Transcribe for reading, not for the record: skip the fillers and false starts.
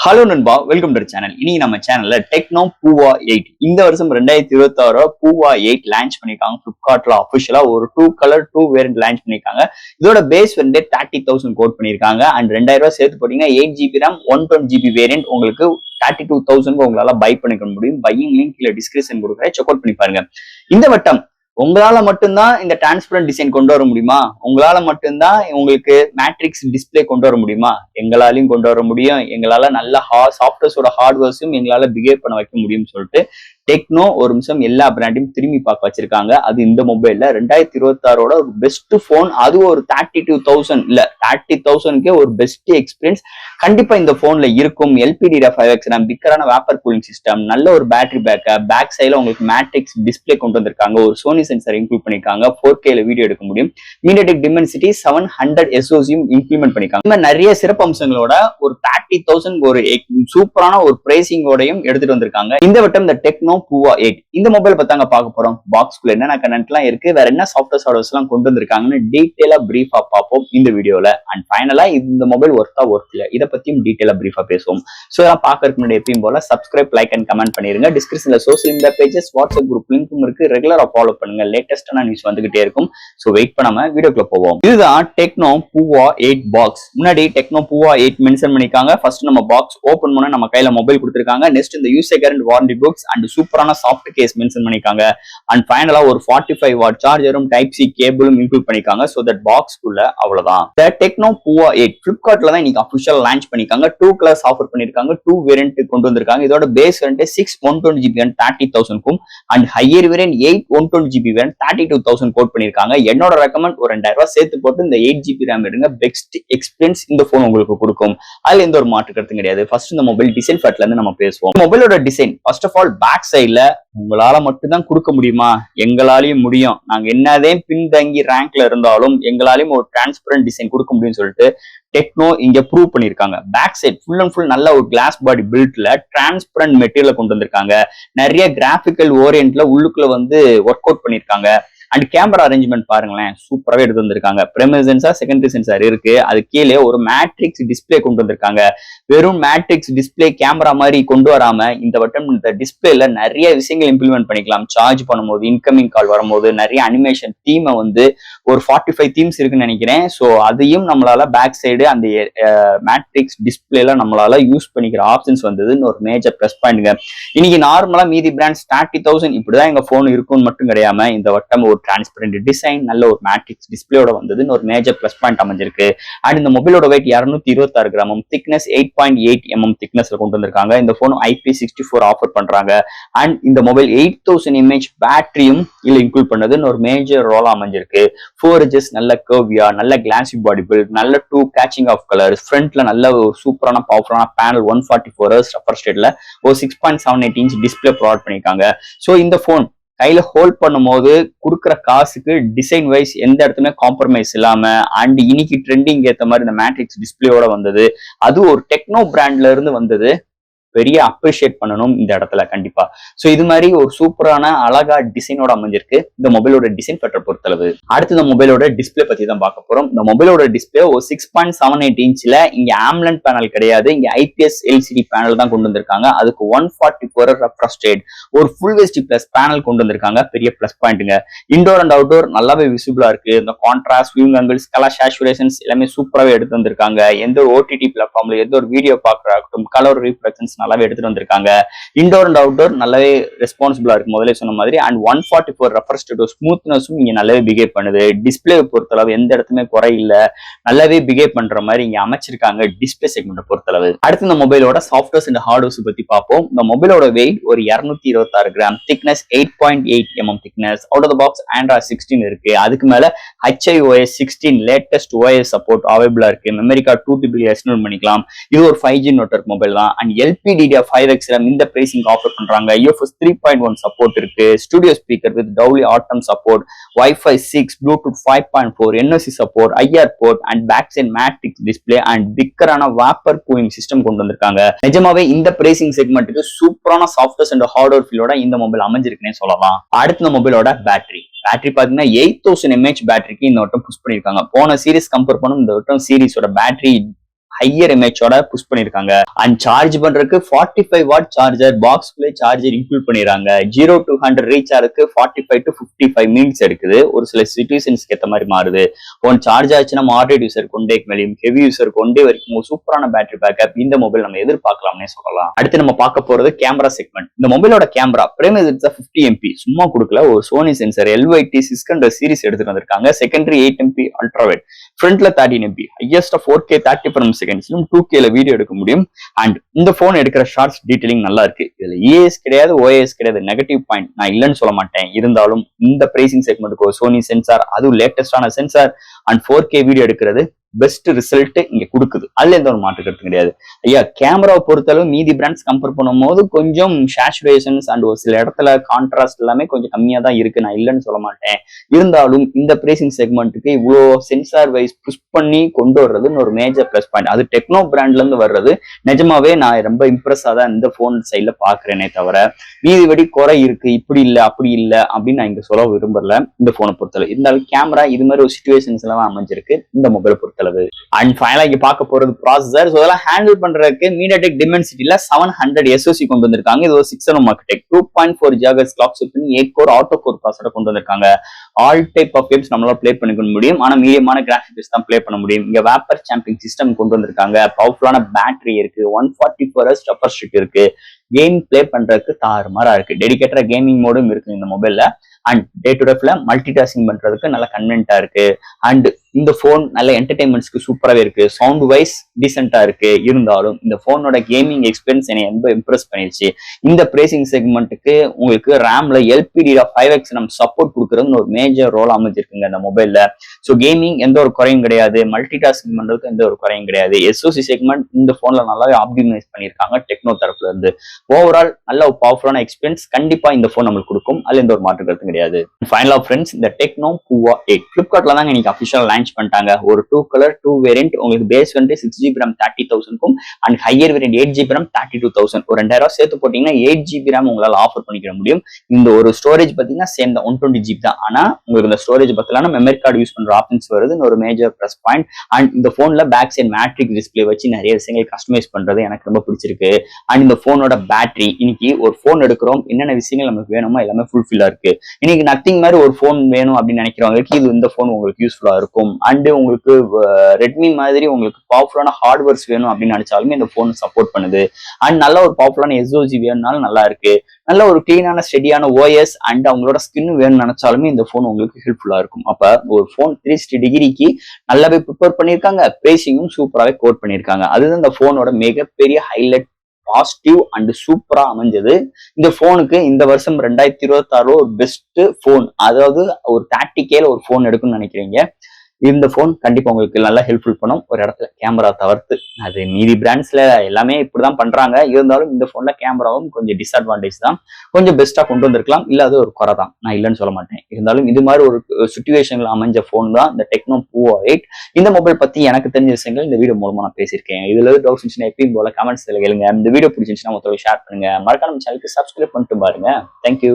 Hello நண்பா, welcome to channel. இன்னைக்கு நம்ம சேனல்ல டெக்னோ பூவா 8 இந்த வருஷம் 2026 பூவா 8 லான்ச் பண்ணிருக்காங்க. பிளிப்கார்ட்ல அபிஷியலா ஒரு 2 கலர் 2 வேரியன்ட் லான்ச் பண்ணிருக்காங்க. இதோட பேஸ் வந்து 30,000 கோட் பண்ணிருக்காங்க. அண்ட் 2000 ரூபாய் சேர்த்து போட்டீங்கன்னா 8GB RAM 120GB வேரியன்ட் உங்களுக்கு 32,000 உங்களால பை பண்ணிக்க முடியும். பையிங் லிங்க் கீழே டிஸ்கிரிப்ஷன் கொடுக்குறேன், செக் அவுட் பண்ணி பாருங்க. இந்த வட்டம் உங்களால மட்டும்தான் இந்த டிரான்ஸ்பரண்ட் டிசைன் கொண்டு வர முடியுமா? உங்களால மட்டும்தான் உங்களுக்கு மேட்ரிக்ஸ் டிஸ்பிளே கொண்டு வர முடியுமா? எங்களாலையும் கொண்டு வர முடியும். எங்களால நல்ல சாஃப்ட்வேர்ஸோட ஹார்ட்வேர்ஸும் எங்களால பிஹேவ் பண்ண வைக்க முடியும்னு சொல்லிட்டு டெக்னோ ஒரு நிமிஷம் எல்லா பிராண்டையும் திரும்பி பார்க்க வச்சிருக்காங்க. அது இந்த மொபைல்ல 2026 ஒரு பெஸ்ட் போன். அது ஒரு 32,000 இல்ல 30,000க்கே ஒரு பெஸ்ட் எக்ஸ்பீரியன்ஸ் கண்டிப்பா இந்த போன்ல இருக்கும். LPDDR5X RAM, பிக்கரான வேப்பர் கூலிங் சிஸ்டம், நல்ல ஒரு பேட்டரி பேக்கப், பேக் சைட்ல உங்களுக்கு மேட்ரிக்ஸ் டிஸ்பிளே கொண்டு வந்திருக்காங்க. ஒரு சோனி சென்சார் இன்க்ளூட் பண்ணிருக்காங்க. 4Kல வீடியோ எடுக்க முடியும். MediaTek Dimensity 700 SoCயும் இம்ப்ளிமெண்ட் பண்ணிருக்காங்க. இந்த மாதிரி நிறைய சிறப்பு அம்சங்களோட ஒரு 30,000 ஒரு சூப்பரான ஒரு பிரைசிங்கோடையும் எடுத்துட்டு வந்திருக்காங்க. இந்த வட்டம் இந்த டெக்னோ பூவா 8 இந்த மொபைல் பத்தாங்க பார்க்க போறோம். பாக்ஸ்குள்ள என்னென்ன கண்டென்ட் எல்லாம் இருக்கு, வேற என்ன சாஃப்ட்வேர் ஹார்ட்வேர்ஸ் எல்லாம் கொண்டு வந்திருக்காங்கன்னு டீடைலா பிரீஃபா பார்ப்போம் இந்த வீடியோல. அண்ட் ஃபைனலா இந்த மொபைல் ஒர்த்தா இல்ல இதை பத்தியும் டீடைலா பிரீஃபா பேசுவோம். சோ இதெல்லாம் பார்க்கறதுக்கு முன்னாடி எப்பயும் போல சப்ஸ்கிரைப், லைக் அண்ட் கமெண்ட் பண்ணிருங்க. டிஸ்கிரிப்ஷன்ல social media pages, WhatsApp group லிங்க்கும் இருக்கு. ரெகுலரா ஃபாலோ பண்ணுங்க. லேட்டஸ்டான நியூஸ் வந்துகிட்டே இருக்கும். சோ வெயிட் பண்ணாம வீடியோக்குள்ள போவோம். இதுதான் டெக்னோ பூவா 8 பாக்ஸ். முன்னாடி டெக்னோ பூவா 8 மென்ஷன் பண்ணிருக்காங்க. ஃபர்ஸ்ட் நம்ம பாக்ஸ் ஓபன் பண்ண நம்ம கையில மொபைல் கொடுத்திருக்காங்க. நெக்ஸ்ட் இந்த யூசர் கேரண்ட் வாரண்டி புக்ஸ் அண்ட் சூப்பரான சாஃப்ட் கேஸ் மென்ஷன் பண்ணிருக்காங்க. அண்ட் ஃபைனலா ஒரு 45 வாட் சார்ஜரும் டைப் சி கேபிளும் இன்க்ளூட் பண்ணிருக்காங்க. சோ தட் பாக்ஸ்க்குள்ள அவ்வளவுதான். இந்த டெக்னோ பூவா 8 பிளிப்கார்ட்ல தான் இன்னைக்கு அபிஷியல் லான்ச் பண்ணிருக்காங்க. 2 கலர்ஸ் ஆஃபர் பண்ணிருக்காங்க. 2 வேரியன்ட் கொண்டு வந்திருக்காங்க. இதோட பேஸ் வேரியன்ட் 6 120GB வேரியன்ட் 30,000க்கும் and higher variant 8 120GB variant 32,000 quote பண்ணிருக்காங்க. என்னோட ரெக்கமெண்ட் ஒரு 2000 ரூபாய் சேர்த்து போட்டு இந்த 8GB RAM எடுங்க. பெஸ்ட் எக்ஸ்பீரியன்ஸ் இந்த போன் உங்களுக்கு கொடுக்கும். அதுல எந்த ஒரு மாற்று கருத்தும் கிடையாது. ஃபர்ஸ்ட் இந்த மொபைல் டிசைன் ஃபேட்ல இருந்து நம்ம பேசுவோம். மொபைலோட design first of all back சைட்ல உங்களால மட்டும்தான் கொடுக்க முடியுமா? எங்களாலையும் முடியும். நாங்க என்னதே பின்தங்கி ரேங்க்ல இருந்தாலும் எங்களாலையும் ஒரு டிரான்ஸ்பரண்ட் டிசைன் கொடுக்க முடியும்னு சொல்லிட்டு டெக்னோ இங்க ப்ரூவ் பண்ணிருக்காங்க. Back side full and full நல்ல ஒரு கிளாஸ் பாடி பில்ட்ல டிரான்ஸ்பரண்ட் மெட்டீரியல் கொண்டு வந்திருக்காங்க. நிறைய கிராபிக்கல் ஓரியன்ட்ல உள்ளுக்குள்ள வந்து ஒர்க் அவுட் பண்ணிருக்காங்க. அண்ட் கேமரா அரேஞ்ச்மெண்ட் பாருங்களேன், சூப்பராகவே எடுத்து வந்திருக்காங்க. பிரைமரி சென்சார், செகண்டரி சென்சார் இருக்கு. அது கீழே ஒரு மேட்ரிக்ஸ் டிஸ்பிளே கொண்டு வந்திருக்காங்க. வெறும் மேட்ரிக்ஸ் டிஸ்பிளே கேமரா மாதிரி கொண்டு வராம இந்த வட்டம் இந்த டிஸ்பிளேல நிறைய விஷயங்கள் இம்ப்ளிமெண்ட் பண்ணிக்கலாம். சார்ஜ் பண்ணும்போது, இன்கமிங் கால் வரும்போது, நிறைய அனிமேஷன் தீமை வந்து ஒரு 45 தீம்ஸ் இருக்குன்னு நினைக்கிறேன். ஸோ அதையும் நம்மளால பேக் சைடு அந்த மேட்ரிக்ஸ் டிஸ்பிளேல நம்மளால யூஸ் பண்ணிக்கிற ஆப்ஷன்ஸ் வந்ததுன்னு ஒரு மேஜர் பிளஸ் பாயிண்ட்ங்க. இன்னைக்கு நார்மலா மீதி பிராண்ட்ஸ் 30,000 இப்படிதான் எங்க போன் இருக்கும்னு மட்டும் கிடையாம இந்த வட்டம் ஒரு டிரான்ஸ்பரண்ட் டிசைன், நல்ல ஒரு மேட்ரிக்ஸ் டிஸ்பிளேயோட வந்ததுன்னு ஒரு மேஜர் பிளஸ் பாயிண்ட் அமைஞ்சிருக்கு. அண்ட் இந்த மொபைலோட வெயிட் 226 கிராமும், திக்னஸ் 8.8 mm திக்னஸ்ல கொண்டு வந்திருக்காங்க. இந்த போன் IP64 ஆஃபர் பண்றாங்க. அண்ட் இந்த மொபைல் 8000 mAh பேட்டரியும் இதுல இன்க்ளூட் பண்ணதுன்னு ஒரு மேஜர் ரோலா அமைஞ்சிருக்கு. 4 inches நல்ல கர்வியா, நல்ல கிளாசி பாடி பில்ட், நல்ல 2 கேச்சிங் ஆஃப் கலர்ஸ், ஃப்ரண்ட்ல நல்ல சூப்பரான பவர்ஃபுல்லான பேனல், 144 Hz ரெஃப்ரெஷ் ரேட்ல ஒரு 6.78 inch டிஸ்பிளே ப்ரொவைட் பண்ணிருக்காங்க. ஸோ இந்த போன் கையில ஹோல்ட் பண்ணும் போது கொடுக்குற காசுக்கு டிசைன் வைஸ் எந்த இடத்துலயுமே காம்ப்ரமைஸ் இல்லாம அண்ட் இன்னைக்கு ட்ரெண்டிங் ஏத்த மாதிரி இந்த மேட்ரிக்ஸ் டிஸ்பிளேயோட வந்தது. அது ஒரு டெக்னோ பிராண்ட்ல இருந்து வந்தது. பெரிய அப்ரிஷியேட் பண்ணணும் இந்த இடத்துல கண்டிப்பா. சோ இது மாதிரி ஒரு சூப்பரான அழகா டிசைனோட அமைஞ்சிருக்கு இந்த மொபைலோட டிசைன் பெற்ற பொறுத்தளவு. அடுத்து இந்த மொபைலோட டிஸ்பிளே பத்தி தான் பார்க்க போறோம். இந்த மொபைலோட டிஸ்பிளே ஒரு 6.78 inchல இங்க AMOLED பேனல் கிடையாது, இங்க IPS LCD பேனல் தான் கொண்டு வந்திருக்காங்க. அதுக்கு 144 ரெஃப்ரெஷ் ரேட், ஒரு ஃபுல் HD பிளஸ் பேனல் கொண்டு வந்திருக்காங்க. பெரிய பிளஸ் பாயிண்ட்ங்க. இன்டோர் அண்ட் அவுட்டோர் நல்லாவே விசிபிளா இருக்கு. இந்த contrast, viewing angles, colour saturations எல்லாமே சூப்பராகவே எடுத்து வந்திருக்காங்க. எந்த ஒரு OTT பிளாட்ஃபார்ம்ல எந்த ஒரு வீடியோ பார்க்கறாகட்டும் கலர் ரீஃப்ளெக்ஷன்ஸ் நல்லாவே எடுத்துட்டு வந்திருக்காங்க. இன்டோர் அண்ட் அவுட்டோர் நல்லாவே ரெஸ்பான்சிபிளா இருக்கு முதல்ல சொன்ன மாதிரி. அண்ட் 144 ரெஃப்ரெஷ் ரேட் ஸ்மூத்னஸும் இங்க நல்லாவே பிஹேவ் பண்ணுது. டிஸ்பிளே பொறுத்தளவு எந்த இடத்துமே குறை இல்ல, நல்லாவே பிஹேவ் பண்ற மாதிரி இங்க அமைச்சிருக்காங்க டிஸ்பிளே செக்மெண்ட் பொறுத்தளவு. அடுத்து இந்த மொபைலோட சாஃப்ட்வேர்ஸ் அண்ட் ஹார்ட்வேர்ஸ் பத்தி பார்ப்போம். இந்த மொபைலோட வெயிட் ஒரு 226 gram, thickness 8.8 mm thickness. Out of the box Android 16 இருக்கு. அதுக்கு மேல HiOS 16 லேட்டஸ்ட் OS சப்போர்ட் அவைலபிளா இருக்கு. மெமரி கார்டு 2TB எக்ஸ்டர்ன் பண்ணிக்கலாம். இது ஒரு 5G நெட்வொர்க் மொபைல் தான். அண்ட் LPDDR5X RAM இந்த பிரைசிங் ஆஃபர் பண்றாங்க. UFS 3.1 சப்போர்ட் இருக்கு. Studio speaker with Dolby Atmos support, Wi-Fi 6, Bluetooth 5.4, NFC support, IR port and back side matrix display and பிக்கரான vapour cooling system கொண்டு வந்திருக்காங்க. நிஜமாவே இந்த pricing செக்மெண்ட்டுக்கு சூப்பரான சாஃப்ட்வேர் அண்ட் ஹார்ட்வேர் ஃபீலோட இந்த மொபைல் அமைஞ்சிருக்குன்னே சொல்லலாம். அடுத்த இந்த மொபைலோட பேட்டரி பாத்தீங்கன்னா 8000 mAh பேட்டரிக்கு இந்த வட்டம் புஷ் பண்ணிருக்காங்க. போன சீரிஸ் கம்பேர் பண்ணும் இந்த வட்டம் சீரிஸோட பேட்டரி ஹையர் எம்ஏஹோட புஷ் பண்ணிருக்காங்க. அண்ட் சார்ஜ் பண்றதுக்கு 45 வாட் சார்ஜர் பாக்ஸ்குள்ளே சார்ஜர் இன்க்ளூட் பண்ணிடுறாங்க. 0 to 100 ரீச் ஆகிறதுக்கு 45 to 55 மினிட்ஸ் எடுக்குது. ஒரு சில சிச்சுவேஷன்ஸ்க்கு ஏற்ற மாதிரி மாறுது. போன் சார்ஜ் ஆச்சுன்னா மாடரேட் யூசர் கொண்டே மேலேயும் ஹெவி யூசர் கொண்டே வரைக்கும் ஒரு சூப்பரான பேட்டரி பேக்கப் இந்த மொபைல் நம்ம எதிர்பார்க்கலாம்னே சொல்லலாம். அடுத்து நம்ம பார்க்க போறது கேமரா செக்மெண்ட். இந்த மொபைலோட கேமரா பிரைமரி 50 MP சும்மா கொடுக்கல. ஒரு சோனி சென்சர் LYT 600 சீரிஸ் எடுத்துட்டு வந்திருக்காங்க. செகண்டரி 8 MP அல்ட்ராவைட், ஃப்ரண்ட்ல 13 MP, highest 4K 30 frames per second 2K video எடுக்க முடியும். அண்ட் இந்த போன் எடுக்கிற ஷார்ட்ஸ் டீடைலிங் நல்லா இருக்கு. இதுல EAS கிடையாது, OAS கிடையாது. நெகட்டிவ் பாயிண்ட் நான் இல்லைன்னு சொல்ல மாட்டேன். இருந்தாலும் இந்த பிரைசிங் செக்மெண்ட்டுக்கு ஒரு சோனி சென்சார், அதுவும் லேட்டஸ்டான சென்சார் அண்ட் 4K வீடியோ எடுக்கிறது பெஸ்ட் ரிசல்ட் இங்க கொடுக்குது. அதுல எந்த ஒரு மாற்று கருத்து கிடையாது. ஐயா கேமராவை பொறுத்தளவு மீதி பிராண்ட்ஸ் கம்பேர் பண்ணும்போது கொஞ்சம் சேச்சுரேஷன்ஸ் அண்ட் ஒரு சில இடத்துல கான்ட்ராஸ்ட் எல்லாமே கொஞ்சம் கம்மியா தான் இருக்கு. நான் இல்லைன்னு சொல்ல மாட்டேன். இருந்தாலும் இந்த பிரைசிங் செக்மெண்ட்டுக்கு இவ்வளோ சென்சார் வைஸ் புஷ் பண்ணி கொண்டு வர்றதுன்னு ஒரு மேஜர் பிளஸ் பாயிண்ட். அது டெக்னோ பிராண்ட்ல இருந்து வர்றது நிஜமாவே நான் ரொம்ப இம்ப்ரெஸ்ஸா தான் இந்த போன் சைட்ல பாக்குறேனே தவிர மீதிபடி குறை இருக்கு, இப்படி இல்லை அப்படி இல்லை அப்படின்னு நான் இங்க சொல்ல விரும்பல. இந்த போனை பொறுத்தளவு இருந்தாலும் கேமரா இது மாதிரி ஒரு சிச்சுவேஷன்ஸ் எல்லாம் அமைஞ்சிருக்கு இந்த மொபைலை பொறுத்தளவு. அண்ட் ஃபைனலா இங்க பார்க்க போறது ப்ராசஸர். ஸோ அதெல்லாம் ஹேண்டில் பண்றதுக்கு MediaTek Dimensity 700 SoC கொண்டு வந்திருக்காங்க. இது ஒரு 6 nm architect 2.4 GHz clock speed பண்ணி 8 கோர் ஆட்டோ கோர் ப்ராசஸரை கொண்டு வந்திருக்காங்க. ஆல் டைப் ஆஃப் கேம்ஸ் நம்மளால பிளே பண்ணிக்க முடியும். ஆனா மீடியமான கிராஃபிக்ஸ் தான் பிளே பண்ண முடியும். இங்க வேப்பர் சாம்பிங் சிஸ்டம் கொண்டு வந்திருக்காங்க. பவர்ஃபுல்லான பேட்டரி இருக்கு. 144 Hz டப்பர் ஸ்டிக் இருக்கு. கேம் பிளே பண்றதுக்கு தாறுமாறா இருக்கு. டெடிகேட்டடா கேமிங் மோடும் இருக்கு இந்த மொபைல்ல. அண்ட் டே டு டேல மல்டி டாஸ்கிங் பண்றதுக்கு நல்ல கன்வென்ட்டா இருக்கு. அண்ட் இந்த போன் நல்ல என்டர்டைன்மெண்ட்ஸ்க்கு சூப்பராகவே இருக்கு. சவுண்ட் வைஸ் டீசென்டா இருக்கு. இருந்தாலும் இந்த போனோட கேமிங் எக்ஸ்பீரியன்ஸ் என்னை ரொம்ப இம்ப்ரெஸ் பண்ணிருச்சு. இந்த பிரைசிங் செக்மெண்ட்டுக்கு உங்களுக்கு ரேம்ல LPDDR 5X நம்ம சப்போர்ட் கொடுக்கறதுன்னு ஒரு மேஜர் ரோல் அமைஞ்சிருக்குங்க இந்த மொபைல்ல. ஸோ கேமிங் எந்த ஒரு குறையும் கிடையாது. மல்டி டாஸ்கிங் பண்றதுக்கு எந்த ஒரு குறையும் கிடையாது. SoC செக்மெண்ட் இந்த போன்ல நல்லாவே ஆப்டிமைஸ் பண்ணியிருக்காங்க டெக்னோ தரப்புல இருந்து. ஓவரால் நல்ல ஒரு பவர்ஃபுல்லான எக்ஸ்பீரியன்ஸ் கண்டிப்பா இந்த போன் நம்மளுக்கு கொடுக்கும். அதுல எந்த ஒரு மாற்று கருத்து கிடையாது. ஃபைனலா ஃப்ரெண்ட்ஸ், இந்த டெக்னோ பூவா 8 பிளிப்கார்ட்ல தாங்க இன்னைக்கு அஃபிஷியல் லான்ச் பண்ணிட்டாங்க. ஒரு 2 கலர் 2 வேரியன்ட் உங்களுக்கு பேஸ் வந்து 6GB RAM 30,000க்கும் and higher variant 8GB RAM 32,000. ஒரு 2000 சேர்த்து போட்டீங்கன்னா 8GB RAM உங்களால ஆஃபர் பண்ணிக்க முடியும். இந்த ஒரு ஸ்டோரேஜ் பாத்தீங்கன்னா சேம் தான் 120GB தான். ஆனா உங்களுக்கு இந்த ஸ்டோரேஜ் பத்தலான மெமரி கார்டு யூஸ் பண்ற ஆப்ஷன்ஸ் வருது. ஒரு மேஜர் பிளஸ் பாயிண்ட். அண்ட் இந்த போன்ல பேக் சைட் மேட்ரிக் டிஸ்பிளே வச்சு நிறைய விஷயங்கள் கஸ்டமைஸ் பண்றது எனக்கு ரொம்ப பிடிச்சிருக்கு. அண்ட் இந்த போனோட பேட்டரி இன்னைக்கு ஒரு போன் எடுக்கிறோம், என்னென்ன விஷயங்கள் நமக்கு வேணுமோ எல்லாமே ஃபுல்ஃபில்லா இருக்கு. இன்னைக்கு நத்திங் மாதிரி ஒரு போன் வேணும் அப்படின்னு நினைக்கிறவங்களுக்கு இது இந்த போன் உங்களுக்கு யூஸ்ஃபுல்லா இருக்கும். அண்ட் உங்களுக்கு ரெட்மி மாதிரி உங்களுக்கு பவர்ஃபுல்லான ஹார்ட்வேர்ஸ் வேணும் அப்படின்னு நினைச்சாலுமே இந்த போன் சப்போர்ட் பண்ணுது. அண்ட் நல்ல ஒரு பவர்ஃபுல்லான SoC வேணும்னாலும் நல்லா இருக்கு. நல்ல ஒரு கிளீனான ஸ்டெடியான OS அண்ட் அவங்களோட ஸ்கின் வேணும்னு நினைச்சாலுமே இந்த போன் உங்களுக்கு ஹெல்ப்ஃபுல்லா இருக்கும். அப்ப ஒரு போன் 360 டிகிரிக்கு நல்லாவே ப்ரிப்பேர் பண்ணியிருக்காங்க. பிரைசிங்கும் சூப்பராகவே கோட் பண்ணியிருக்காங்க. அதுதான் இந்த போனோட மிகப்பெரிய ஹைலைட், பாசிட்டிவ் அண்ட் சூப்பரா அமைஞ்சது. இந்த போனுக்கு இந்த வருஷம் 2026 ஒரு பெஸ்ட் போன், அதாவது ஒரு 30K ஒரு போன் எடுக்கணும்னு நினைக்கிறீங்க, இந்த போன் கண்டிப்பா உங்களுக்கு நல்லா ஹெல்ப்ஃபுல் பண்ணும். ஒரு இடத்துல கேமரா தவிர்த்து, அது மீதி பிராண்ட்ஸ்ல எல்லாமே இப்படிதான் பண்றாங்க. இருந்தாலும் இந்த போன்ல கேமராவும் கொஞ்சம் டிஸ்அட்வான்டேஜ் தான். கொஞ்சம் பெஸ்டா கொண்டு வந்திருக்கலாம். இல்ல அது ஒரு குறை தான், நான் இல்லைன்னு சொல்ல மாட்டேன். இருந்தாலும் இது மாதிரி ஒரு சிச்சுவேஷன்ல அமைஞ்ச போன் தான் இந்த டெக்னோ பூவா 8. இந்த மொபைல் பத்தி எனக்கு தெரிஞ்ச விஷயங்கள் இந்த வீடியோ மூலமா நான் பேசியிருக்கேன். இதுல டவுட்ஸ் இருந்துச்சுன்னா எப்பயும் போல கமெண்ட்ஸ்ல கேளுங்க. இந்த வீடியோ பிடிச்சிருந்துச்சுன்னா மொத்தம் ஷேர் பண்ணுங்க. மறக்காம சேனலுக்கு சப்ஸ்கிரைப் பண்ணிட்டு பாருங்க. தேங்க்யூ.